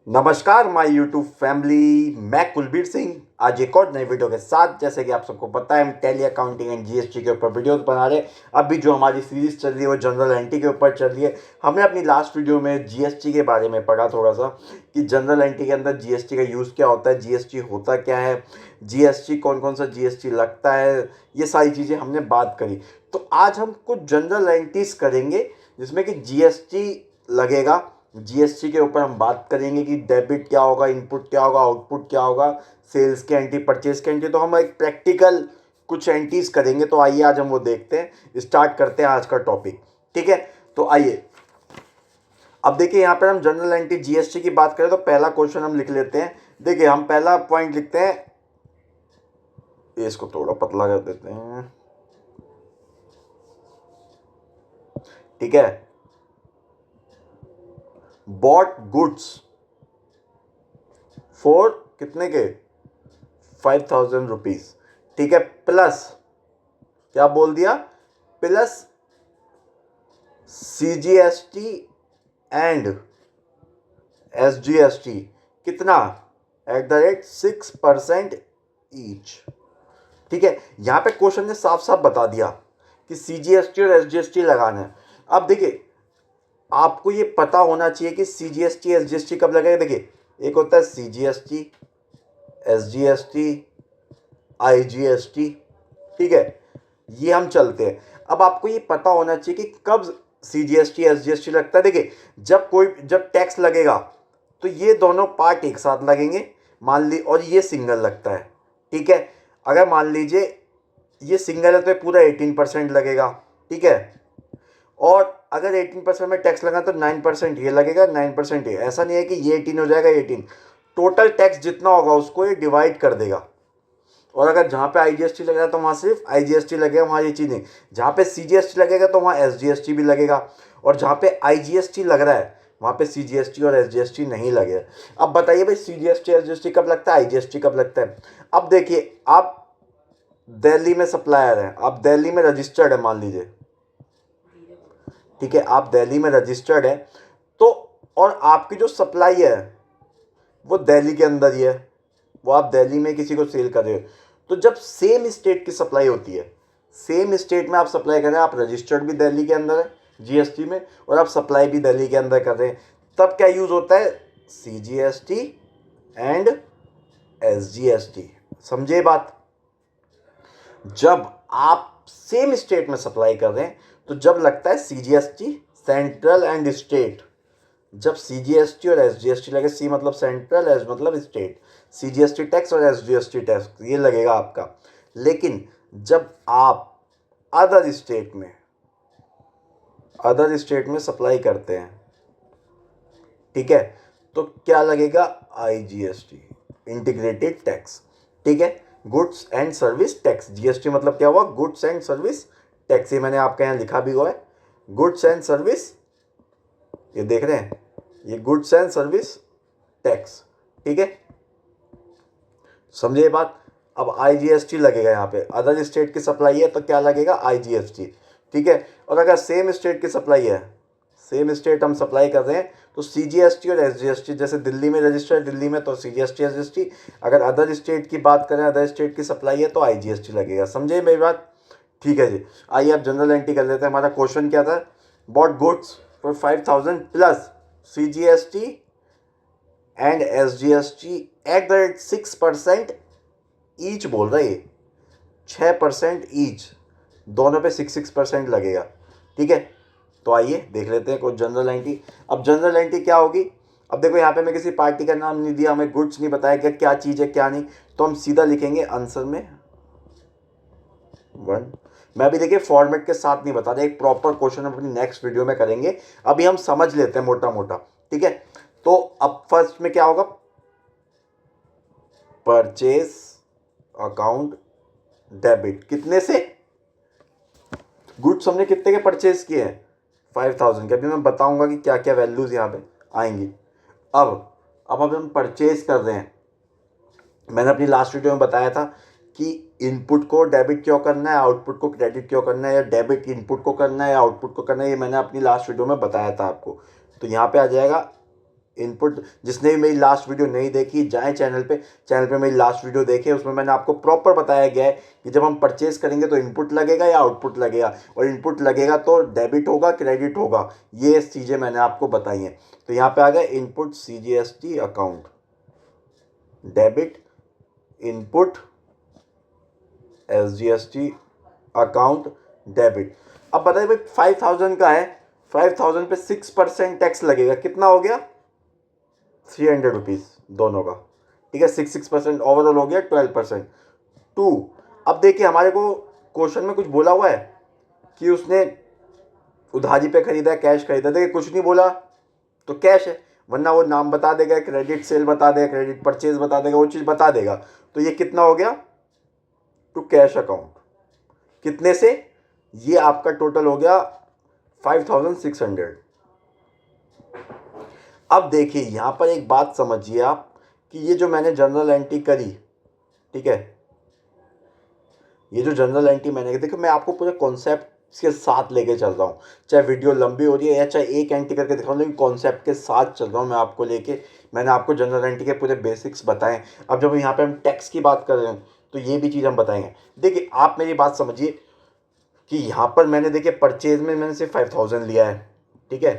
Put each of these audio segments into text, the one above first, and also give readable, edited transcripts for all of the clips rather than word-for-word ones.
नमस्कार my YouTube family, मैं कुलबीर सिंह आज एक और नई वीडियो के साथ। जैसे कि आप सबको पता है, हम टैली अकाउंटिंग एंड जीएसटी के ऊपर वीडियोस बना रहे हैं। अभी जो हमारी सीरीज चल रही है वो जनरल एंट्री के ऊपर चल रही है। हमने अपनी लास्ट वीडियो में जीएसटी के बारे में पढ़ा थोड़ा सा कि जनरल एंट्री के अंदर जीएसटी का यूज़ क्या होता है, जीएसटी होता क्या है, जीएसटी कौन कौन सा जीएसटी लगता है, ये सारी चीज़ें हमने बात करी। तो आज हम कुछ जनरल एंट्रीज करेंगे जिसमें कि जीएसटी लगेगा। जीएसटी के ऊपर हम बात करेंगे कि डेबिट क्या होगा, इनपुट क्या होगा, आउटपुट क्या होगा, सेल्स की एंट्री, परचेज की एंट्री। तो हम एक प्रैक्टिकल कुछ एंट्रीज करेंगे। तो आइए आज हम वो देखते हैं, स्टार्ट करते हैं आज का टॉपिक। ठीक है, तो आइए अब देखिए यहाँ पर हम जनरल एंट्री जीएसटी की बात करें तो पहला क्वेश्चन हम लिख लेते हैं। देखिए हम पहला पॉइंट लिखते हैं, इसको थोड़ा पतला कर देते हैं। ठीक है, बॉट गुड्स फॉर कितने के 5,000 रुपीज। ठीक है, प्लस क्या बोल दिया, प्लस सीजीएसटी एंड एसजीएसटी कितना @6% ईच। ठीक है, यहां पे क्वेश्चन ने साफ साफ बता दिया कि सीजीएसटी और एसजीएसटी लगाना है। अब देखिए आपको ये पता होना चाहिए कि सीजीएसटी एसजीएसटी कब लगेगा। देखिए एक होता है सीजीएसटी, एसजीएसटी, आईजीएसटी। ठीक है, ये हम चलते हैं। अब आपको ये पता होना चाहिए कि कब सीजीएसटी एसजीएसटी लगता है। देखिए जब टैक्स लगेगा तो ये दोनों पार्ट एक साथ लगेंगे, मान ली, और ये सिंगल लगता है। ठीक है, अगर मान लीजिए ये सिंगल है तो ये पूरा 18% लगेगा। ठीक है, और अगर 18% में टैक्स लगा तो 9% ये लगेगा, 9% ये। ऐसा नहीं है कि ये 18 हो जाएगा, 18 टोटल टैक्स जितना होगा उसको ये डिवाइड कर देगा। और अगर जहाँ पे आईजीएसटी लगेगा तो वहाँ सिर्फ आईजीएसटी लगेगा, वहाँ ये चीज़ नहीं। जहाँ पे सीजीएसटी लगेगा तो वहाँ एसजीएसटी भी लगेगा, और जहाँ पे आईजीएसटी लग रहा है वहाँ पे सीजीएसटी और एसजीएसटी नहीं लगेगा। अब बताइए भाई, सीजीएसटी एसजीएसटी कब लगता है, आईजीएसटी कब लगता है। अब देखिए आप दिल्ली में सप्लायर हैं, आप दिल्ली में रजिस्टर्ड है मान लीजिए। ठीक है, आप दिल्ली में रजिस्टर्ड है तो, और आपकी जो सप्लाई है वो दिल्ली के अंदर ही है, वो आप दिल्ली में किसी को सेल कर रहे हो। तो जब सेम स्टेट की सप्लाई होती है, सेम स्टेट में आप सप्लाई कर रहे हैं, आप रजिस्टर्ड भी दिल्ली के अंदर है जीएसटी में, और आप सप्लाई भी दिल्ली के अंदर कर रहे हैं, तब क्या यूज़ होता है, सीजीएसटी एंड एसजीएसटी। समझे बात। जब आप सेम स्टेट में सप्लाई कर रहे हैं तो जब लगता है सीजीएसटी, सेंट्रल एंड स्टेट। जब सीजीएसटी और एसजीएसटी लगे, सी मतलब सेंट्रल, एस मतलब स्टेट, सीजीएसटी टैक्स और एसजीएसटी टैक्स ये लगेगा आपका। लेकिन जब आप अदर स्टेट में सप्लाई करते हैं, ठीक है, तो क्या लगेगा, आईजीएसटी, इंटीग्रेटेड टैक्स। ठीक है, goods and service tax. GST मतलब क्या हुआ, गुड्स एंड सर्विस टैक्स। ये मैंने आपके यहाँ लिखा भी हुआ है, गुड्स एंड सर्विस, ये देख रहे हैं, ये गुड्स एंड सर्विस टैक्स। ठीक है, समझिए बात। अब आईजीएसटी लगेगा यहाँ पे, अदर स्टेट की सप्लाई है तो क्या लगेगा, आईजीएसटी। ठीक है, और अगर सेम स्टेट की सप्लाई है, सेम स्टेट हम सप्लाई कर रहे हैं तो सीजीएसटी और एसजीएसटी। जैसे दिल्ली में रजिस्टर है, दिल्ली में, तो सीजीएसटी एसजीएसटी। अगर अदर स्टेट की बात करें, अदर स्टेट की सप्लाई है तो आईजीएसटी लगेगा। समझे मेरी बात। ठीक है जी, आइए अब जनरल एंट्री कर लेते हैं। हमारा क्वेश्चन क्या था, bought goods for 5,000 plus CGST and SGST @6% each बोल रहा है ये, 6% ईच, दोनों पे 6% लगेगा। ठीक है, तो आइए देख लेते हैं कुछ जनरल एंट्री। अब जनरल एंट्री क्या होगी, अब देखो यहाँ पे मैं किसी पार्टी का नाम नहीं दिया, हमें गुड्स नहीं बताया कि क्या चीज़ है क्या नहीं, तो हम सीधा लिखेंगे आंसर में 1। मैं भी देखिए फॉर्मेट के साथ नहीं बता रहा, एक प्रॉपर क्वेश्चन अपनी नेक्स्ट वीडियो में करेंगे। अभी हम समझ लेते हैं मोटा मोटा। ठीक है, तो अब फर्स्ट में क्या होगा, परचेज अकाउंट डेबिट, कितने से, गुड्स हमने कितने के परचेज किए हैं, 5,000 के। अभी मैं बताऊंगा कि क्या क्या वैल्यूज यहाँ पे आएंगी। अब हम परचेज कर रहे हैं, मैंने अपनी लास्ट वीडियो में बताया था कि इनपुट को डेबिट क्यों करना है, आउटपुट को क्रेडिट क्यों करना है, या डेबिट इनपुट को करना है या आउटपुट को करना है, ये मैंने अपनी लास्ट वीडियो में बताया था आपको। तो यहाँ पे आ जाएगा इनपुट, जिसने भी मेरी लास्ट वीडियो नहीं देखी जाए चैनल पे मेरी लास्ट वीडियो देखे, उसमें मैंने आपको प्रॉपर बताया गया है कि जब हम परचेज करेंगे तो इनपुट लगेगा या आउटपुट लगेगा, और इनपुट लगेगा तो डेबिट होगा क्रेडिट होगा, ये चीज़ें मैंने आपको बताई हैं। तो यहाँ पे आ गया input CGST account, debit input SGST account debit. अब बताइए भाई 5000 का है, 5000 पे 6% टैक्स लगेगा, कितना हो गया 300 रुपीज़ दोनों का, ठीक है। 6% ओवरऑल हो गया 12%। टू, अब देखिए हमारे को क्वेश्चन में कुछ बोला हुआ है कि उसने उधारी पे खरीदा है कैश खरीदा, देखिए कुछ नहीं बोला तो कैश है, वरना वो नाम बता देगा, क्रेडिट सेल बता देगा, क्रेडिट परचेज बता देगा, वो चीज़ बता देगा। तो ये कितना हो गया टू कैश अकाउंट, कितने से, ये आपका टोटल हो गया 5600। अब देखिए यहाँ पर एक बात समझिए आप कि ये जो मैंने जनरल एंट्री करी, ठीक है, ये जो जनरल एंट्री मैंने की, देखो मैं आपको पूरे कॉन्सेप्ट के साथ लेके चल रहा हूँ, चाहे वीडियो लंबी हो रही है या चाहे एक एंट्री करके दिखाऊँ, लेकिन कॉन्सेप्ट के साथ चल रहा हूँ मैं आपको लेके। मैंने आपको जनरल एंट्री के पूरे बेसिक्स बताएं। अब जब यहाँ पे हम टैक्स की बात कर रहे हैं तो ये भी चीज़ हम बताएंगे। देखिए आप मेरी बात समझिए कि यहाँ पर मैंने देखिए परचेज में मैंने सिर्फ 5000 लिया है, ठीक है,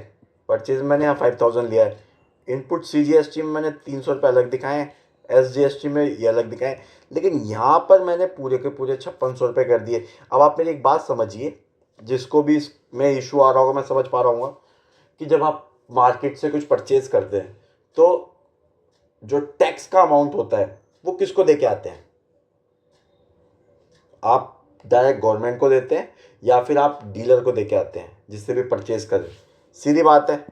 परचेज में मैंने यहाँ 5000 लिया है। इनपुट CGST में मैंने 300 रुपये अलग दिखाए हैं, SGST में ये अलग दिखाए हैं, लेकिन यहाँ पर मैंने पूरे के पूरे 5600 रुपये कर दिए। अब आप मेरी एक बात समझिए, जिसको भी इसमें इशू आ रहा होगा मैं समझ पा रहा हूँ कि जब आप मार्केट से कुछ परचेज करते हैं तो जो टैक्स का अमाउंट होता है वो किसको दे के आते हैं, आप डायरेक्ट गवर्नमेंट को देते हैं या फिर आप डीलर को दे के आते हैं जिससे भी परचेज करें, सीधी बात है,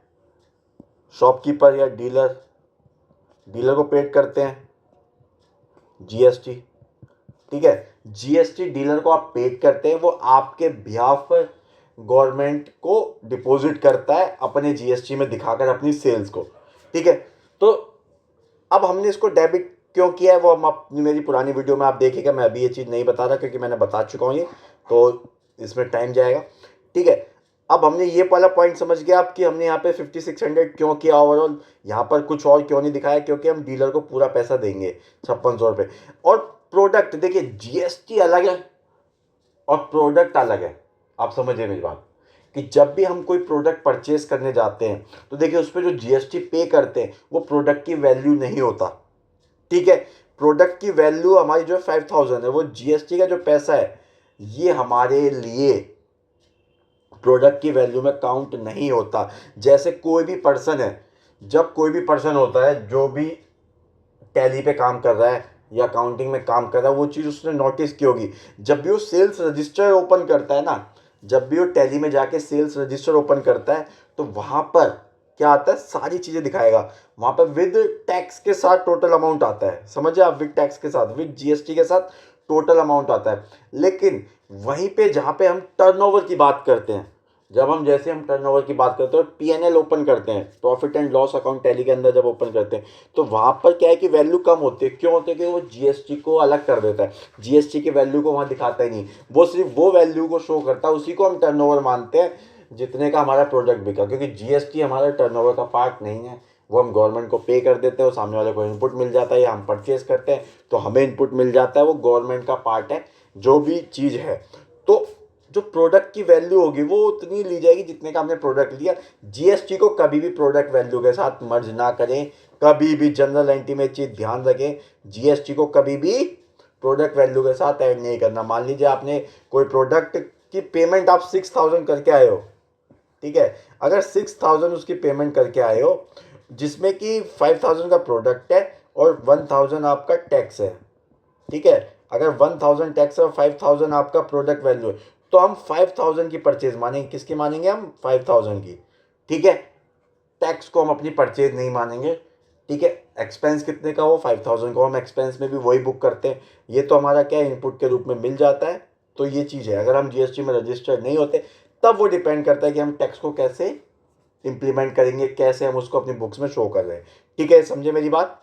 शॉपकीपर या डीलर को पेड करते हैं GST, ठीक है। GST डीलर को आप पेड करते हैं, वो आपके बिहाफ पर गवर्नमेंट को डिपॉजिट करता है अपने GST में दिखाकर अपनी सेल्स को, ठीक है। तो अब हमने इसको डेबिट क्यों किया है वो हम अपनी मेरी पुरानी वीडियो में आप देखिएगा, मैं अभी ये चीज़ नहीं बता रहा क्योंकि मैंने बता चुका हूँ ये, तो इसमें टाइम जाएगा, ठीक है। अब हमने ये वाला पॉइंट समझ गया आप कि हमने यहाँ पे 5600 क्यों किया ओवरऑल, यहाँ पर कुछ और क्यों नहीं दिखाया, क्योंकि हम डीलर को पूरा पैसा देंगे 5600 रुपये। और प्रोडक्ट देखिए GST अलग है और प्रोडक्ट अलग है, आप समझिए मेरी बात कि जब भी हम कोई प्रोडक्ट परचेज करने जाते हैं तो देखिए उस पर जो GST पे करते हैं वो प्रोडक्ट की वैल्यू नहीं होता, ठीक है। प्रोडक्ट की वैल्यू हमारी जो है 5000 है, वो GST का जो पैसा है ये हमारे लिए प्रोडक्ट की वैल्यू में काउंट नहीं होता। जैसे कोई भी पर्सन है, जब कोई भी पर्सन होता है जो भी टैली पे काम कर रहा है या अकाउंटिंग में काम कर रहा है, वो चीज़ उसने नोटिस की होगी, जब भी वो सेल्स रजिस्टर ओपन करता है ना, जब भी वो टैली में जाके सेल्स रजिस्टर ओपन करता है तो वहाँ पर क्या आता है, सारी चीज़ें दिखाएगा, वहाँ पर विद टैक्स के साथ टोटल अमाउंट आता है, समझिए आप, विद टैक्स के साथ, विद GST के साथ टोटल अमाउंट आता है। लेकिन वहीं पे जहाँ पे हम टर्नओवर की बात करते हैं, जब हम जैसे हम टर्नओवर की बात करते हैं और PNL ओपन करते हैं, profit and loss account tally के अंदर जब ओपन करते हैं तो वहाँ पर क्या है कि वैल्यू कम होती है, क्यों होती है कि वो GST को अलग कर देता है, GST की वैल्यू को वहाँ दिखाता ही नहीं, वो सिर्फ वो वैल्यू को शो करता है, उसी को हम टर्नओवर मानते हैं जितने का हमारा प्रोडक्ट बिका, क्योंकि GST हमारा टर्नओवर का पार्ट नहीं है, वो हम गवर्नमेंट को पे कर देते हैं और सामने वाले को इनपुट मिल जाता है, या हम परचेज करते हैं तो हमें इनपुट मिल जाता है, वो गवर्नमेंट का पार्ट है जो भी चीज़ है। तो जो प्रोडक्ट की वैल्यू होगी वो उतनी ली जाएगी जितने का हमने प्रोडक्ट लिया। GST को कभी भी प्रोडक्ट वैल्यू के साथ मर्ज ना करें, कभी भी जनरल एंट्री में चीज़ ध्यान रखें, GST को कभी भी प्रोडक्ट वैल्यू के साथ ऐड नहीं करना। मान लीजिए आपने कोई प्रोडक्ट की पेमेंट आप 6000 करके आए हो, ठीक है, अगर 6000 उसकी पेमेंट करके आए हो जिसमें कि 5000 का प्रोडक्ट है और 1000 आपका टैक्स है, ठीक है, अगर 1000 टैक्स और 5000 आपका प्रोडक्ट वैल्यू है तो हम 5000 की परचेज मानेंगे, किसकी मानेंगे हम, 5000 की, ठीक है। टैक्स को हम अपनी परचेज नहीं मानेंगे, ठीक है। एक्सपेंस कितने का हो, 5000 को हम एक्सपेंस में भी वही बुक करते हैं, ये तो हमारा क्या है, इनपुट के रूप में मिल जाता है। तो ये चीज़ है, अगर हम GST में रजिस्टर्ड नहीं होते तब वो डिपेंड करता है कि हम टैक्स को कैसे इम्प्लीमेंट करेंगे, कैसे हम उसको अपनी बुक्स में शो कर रहे हैं, ठीक है, समझे मेरी बात,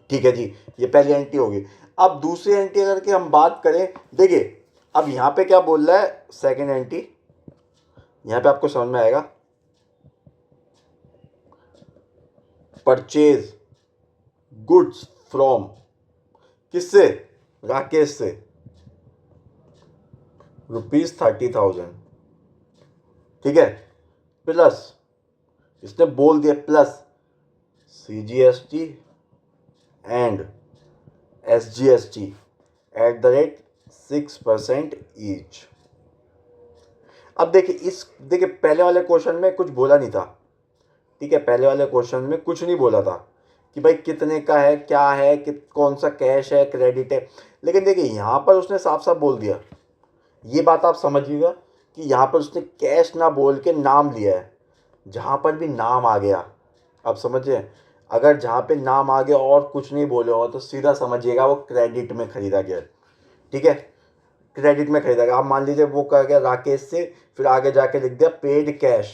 ठीक है जी। ये पहली एंट्री होगी। अब दूसरी एंट्री अगर कि हम बात करें, देखिए अब यहाँ पे क्या बोल रहा है, सेकंड एंट्री, यहाँ पे आपको समझ में आएगा, परचेज गुड्स फ्रॉम, किससे, राकेश से, ₹30,000, ठीक है, प्लस इसने बोल दिया plus CGST and SGST @ 6% each. अब देखिए पहले वाले क्वेश्चन में कुछ बोला नहीं था, ठीक है, पहले वाले क्वेश्चन में कुछ नहीं बोला था कि भाई कितने का है, क्या है, कि कौन सा कैश है, क्रेडिट है, लेकिन देखिए यहाँ पर उसने साफ साफ बोल दिया। ये बात आप समझिएगा कि यहाँ पर उसने कैश ना बोल के नाम लिया है। जहाँ पर भी नाम आ गया, आप समझिए, अगर जहाँ पे नाम आ गया और कुछ नहीं बोले हो तो सीधा समझिएगा वो क्रेडिट में खरीदा गया, ठीक है, क्रेडिट में खरीदा गया। आप मान लीजिए वो कह गया राकेश से, फिर आगे जाके लिख दिया पेड कैश,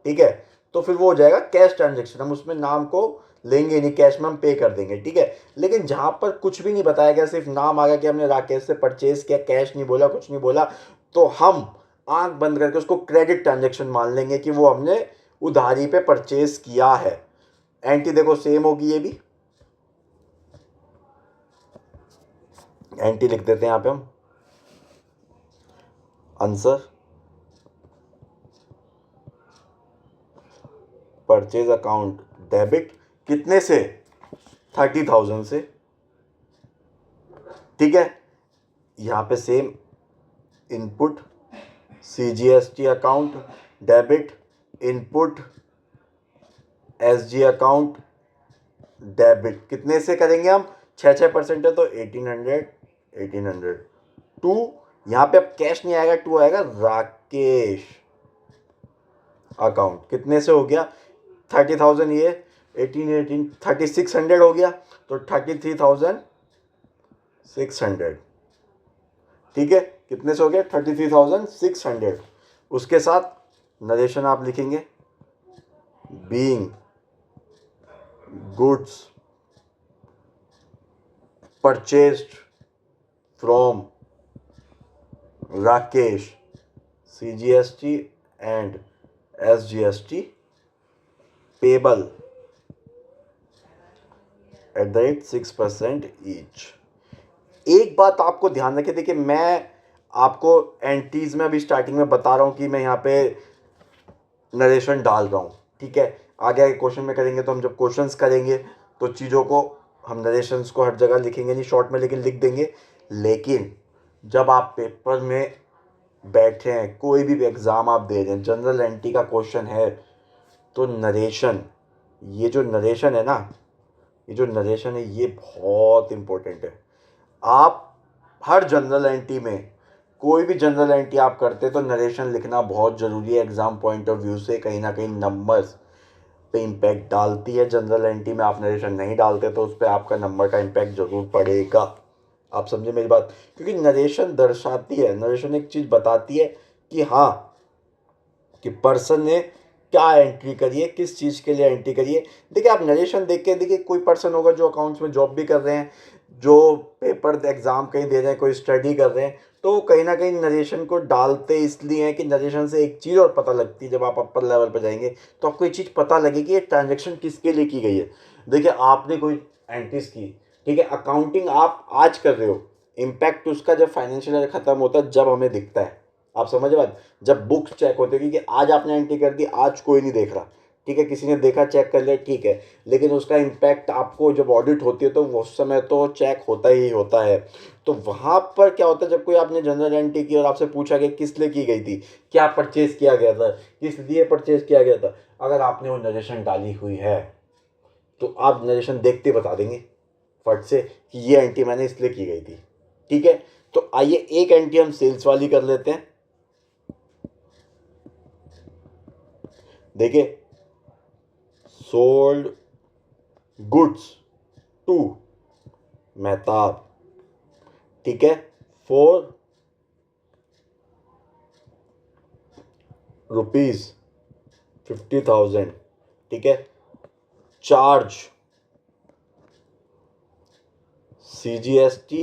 ठीक है, तो फिर वो हो जाएगा कैश ट्रांजेक्शन, हम उसमें नाम को लेंगे नहीं, कैश में हम पे कर देंगे, ठीक है। लेकिन जहाँ पर कुछ भी नहीं बताया गया, सिर्फ नाम आ गया कि हमने राकेश से परचेज किया, कैश नहीं बोला, कुछ नहीं बोला, तो हम आंख बंद करके उसको क्रेडिट ट्रांजेक्शन मान लेंगे कि वो हमने उधारी पे परचेज किया है। एंटी देखो सेम होगी, ये भी एंटी लिख देते हैं यहाँ पे हम, आंसर परचेज अकाउंट डेबिट कितने से, 30,000 से, ठीक है। यहाँ पे same input CGST account debit, input SG account debit, कितने से करेंगे हम, 6% है तो 1800 टू, यहाँ पे अब कैश नहीं आएगा, टू आएगा राकेश अकाउंट, कितने से हो गया 30,000, ये 18 3600 हो गया, तो 33,600, ठीक है, कितने से हो गया 33,600। उसके साथ नरेशन आप लिखेंगे being goods purchased from Rakesh CGST and SGST payable @ 6% each. एक बात आपको ध्यान रखें, देखिए मैं आपको एंटीज में अभी स्टार्टिंग में बता रहा हूँ कि मैं यहाँ पे नरेशन डाल रहा हूँ, ठीक है, आगे आगे क्वेश्चन में करेंगे तो हम जब क्वेश्चंस करेंगे तो चीज़ों को हम नरेशंस को हर जगह लिखेंगे नहीं, शॉर्ट में लेकिन लिख देंगे। लेकिन जब आप पेपर में बैठे हैं, कोई भी एग्ज़ाम आप दे रहे हैं, जनरल एंटी का क्वेश्चन है, तो नरेशन, ये जो नरेशन है ना, ये जो नरेशन है ये बहुत इंपॉर्टेंट है। आप हर जनरल एंटी में, कोई भी जनरल एंटी आप करते तो नरेशन लिखना बहुत ज़रूरी है। एग्ज़ाम पॉइंट ऑफ व्यू से कहीं ना कहीं नंबर्स पे इम्पैक्ट डालती है। जनरल एंटी में आप नरेशन नहीं डालते तो उस पर आपका नंबर का इम्पैक्ट ज़रूर पड़ेगा। आप समझे मेरी बात, क्योंकि नरेशन दर्शाती है, नरेशन एक चीज़ बताती है कि हाँ, कि पर्सन ने क्या एंट्री करी है, किस चीज़ के लिए एंट्री करी है। देखिए आप नरेशन देख के, देखिए कोई पर्सन होगा जो अकाउंट्स में जॉब भी कर रहे हैं, जो पेपर एग्ज़ाम कहीं दे रहे हैं, कोई स्टडी कर रहे हैं, तो कहीं ना कहीं नरेशन को डालते इसलिए है कि नरेशन से एक चीज़ और पता लगती है, जब आप अपर लेवल पर जाएंगे तो आपको ये चीज़ पता लगेगी ये ट्रांजेक्शन किसके लिए की गई है। देखिए आपने कोई एंट्रीज की, ठीक है, अकाउंटिंग आप आज कर रहे हो, इम्पैक्ट उसका जब फाइनेंशियल ईयर ख़त्म होता है जब हमें दिखता है। आप समझ बात, जब बुक्स चेक होते हैं, क्योंकि आज आपने एंट्री कर दी, आज कोई नहीं देख रहा, ठीक है, किसी ने देखा चेक कर लिया, ठीक है, लेकिन उसका इम्पैक्ट आपको जब ऑडिट होती है तो उस समय तो चेक होता ही होता है। तो वहाँ पर क्या होता है, जब कोई आपने जनरल एंट्री की और आपसे पूछा गया किस लिए की गई थी, क्या परचेज किया गया था, किस लिए परचेज किया गया था, अगर आपने वो नरेशन डाली हुई है तो आप नरेशन देखते बता देंगे फट से कि ये एंट्री मैंने इसलिए की गई थी, ठीक है। तो आइए एक एंट्री हम सेल्स वाली कर लेते हैं। देखिए सोल्ड गुड्स टू मेहताब, ठीक है, फॉर ₹50,000, ठीक है, charge CGST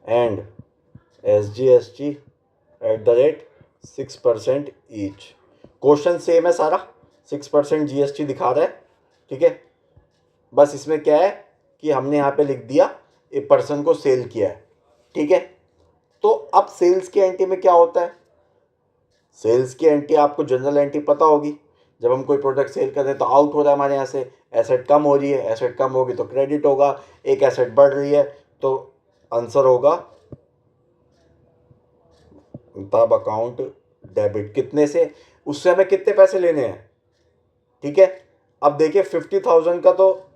and SGST @ 6% each. Question same है सारा, 6% GST दिखा रहा है, ठीक है। बस इसमें क्या है कि हमने यहाँ पे लिख दिया ए पर्सन को सेल किया है, ठीक है। तो अब सेल्स की एंट्री में क्या होता है, सेल्स की एंट्री आपको जनरल एंट्री पता होगी। जब हम कोई प्रोडक्ट सेल कर रहे हैं तो आउट हो रहा है हमारे यहाँ से, एसेट कम हो रही है, एसेट कम होगी तो क्रेडिट होगा, एक एसेट बढ़ रही है तो आंसर होगा तब अकाउंट डेबिट। कितने से, उससे हमें कितने पैसे लेने हैं, ठीक है। अब देखिए 50,000 का तो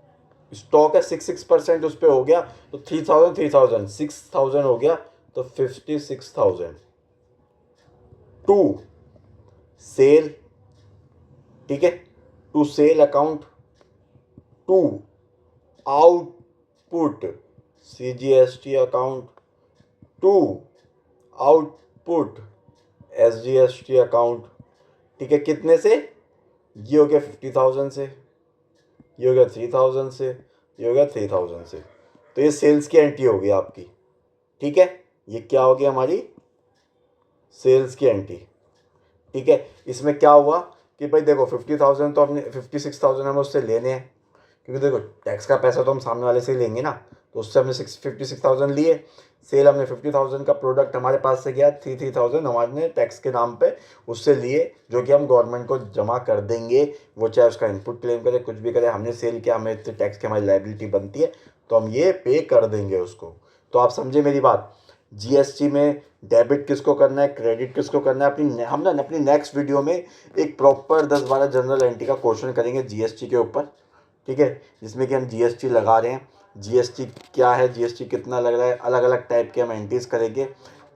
स्टॉक है, 6% उस पर हो गया तो 3,000 6,000 हो गया तो 56,000 टू सेल, ठीक है, to sale account, to output CGST account, to output SGST account, ठीक है। कितने से, ये हो गया 50,000 से, ये हो गया 3,000 से, ये हो गया 3,000 से। तो ये सेल्स की एंट्री होगी आपकी, ठीक है। ये क्या होगी हमारी सेल्स की एंट्री, ठीक है। इसमें क्या हुआ कि भाई देखो 50,000 तो हमने 56,000 हमें उससे लेने हैं, क्योंकि देखो टैक्स का पैसा तो हम सामने वाले से ही लेंगे ना, तो उससे हमने 56,000 लिए। सेल हमने 50,000 का प्रोडक्ट हमारे पास से गया, 3,000 हमारे टैक्स के नाम पे उससे लिए, जो कि हम गवर्नमेंट को जमा कर देंगे। वो चाहे उसका इनपुट क्लेम करे, कुछ भी करे, हमने सेल किया, हमें इतने टैक्स की हमारी लायबिलिटी बनती है, तो हम ये पे कर देंगे उसको। तो आप समझे मेरी बात। GST में डेबिट किसको करना है, क्रेडिट किसको करना है, हम ना अपनी नेक्स्ट वीडियो में एक प्रॉपर 10-12 जनरल एंट्री का क्वेश्चन करेंगे GST के ऊपर, ठीक है, जिसमें कि हम GST लगा रहे हैं, GST क्या है, GST कितना लग रहा है, अलग अलग टाइप के हम एंट्रीज करेंगे,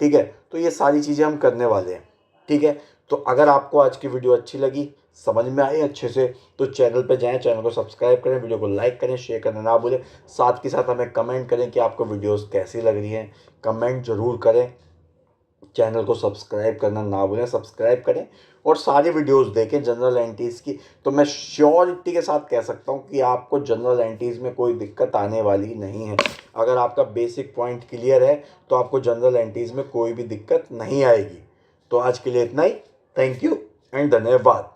ठीक है। तो ये सारी चीज़ें हम करने वाले हैं, ठीक है। तो अगर आपको आज की वीडियो अच्छी लगी, समझ में आई अच्छे से, तो चैनल पे जाएं, चैनल को सब्सक्राइब करें, वीडियो को लाइक करें, शेयर करना ना भूलें। साथ के साथ हमें कमेंट करें कि आपको वीडियोस कैसी लग रही हैं, कमेंट ज़रूर करें। चैनल को सब्सक्राइब करना ना भूलें, सब्सक्राइब करें और सारी वीडियोस देखें जनरल एंट्रीज़ की। तो मैं श्योरिटी के साथ कह सकता हूँ कि आपको जनरल एंट्रीज़ में कोई दिक्कत आने वाली नहीं है। अगर आपका बेसिक पॉइंट क्लियर है तो आपको जनरल एंट्रीज़ में कोई भी दिक्कत नहीं आएगी। तो आज के लिए इतना ही। थैंक यू एंड धन्यवाद।